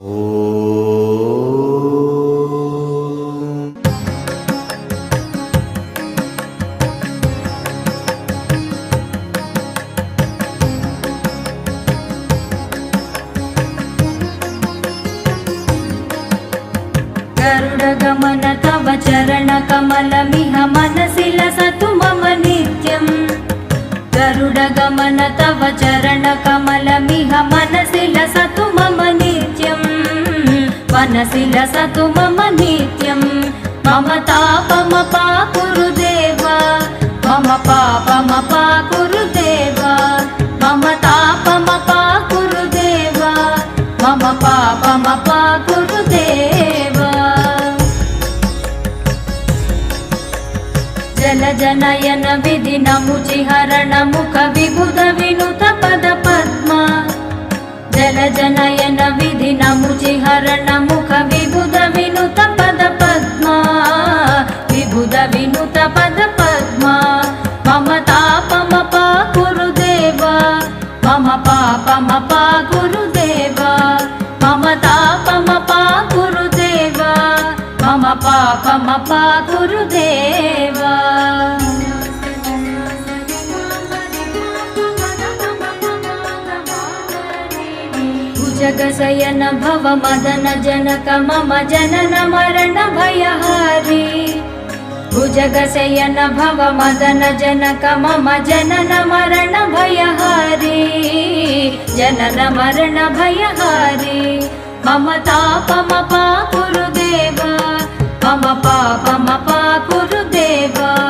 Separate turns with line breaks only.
गरुडगमन तव चरणकमलमिह मनसि लसतु मम नित्यम्। गरुडगमन तव चरणकमलमिह मनसि लसतु मम नित्यम्। मनसि लसतु मम नित्यम्। मम तापमपाकुरु देव, मम पापमपाकुरु देव, मम तापमपाकुरु देव, मम पापमपाकुरु देव। जलजनयन विधि नमुचिहरण मुख विबुध विनुत पद पद्मा। जलजनयन विधि नमुचिहरण मुख विबुध विनुत पद पद्मा। विबुध विनुत पद पद्मा। मम तापमपाकुरु देव, मम पापमपाकुरु देव, मम तापमपाकुरु देव, मम पापमपाकुरु देव। भुजगशयन भव मदन जनक मम जनन मरण भयहारी। भुजगशयन भव मदन जनक मम जनन मरण भयहारी। जनन मरण भयहारी। मम तापमपाकुरु देव, मम पापमपाकुरु देव।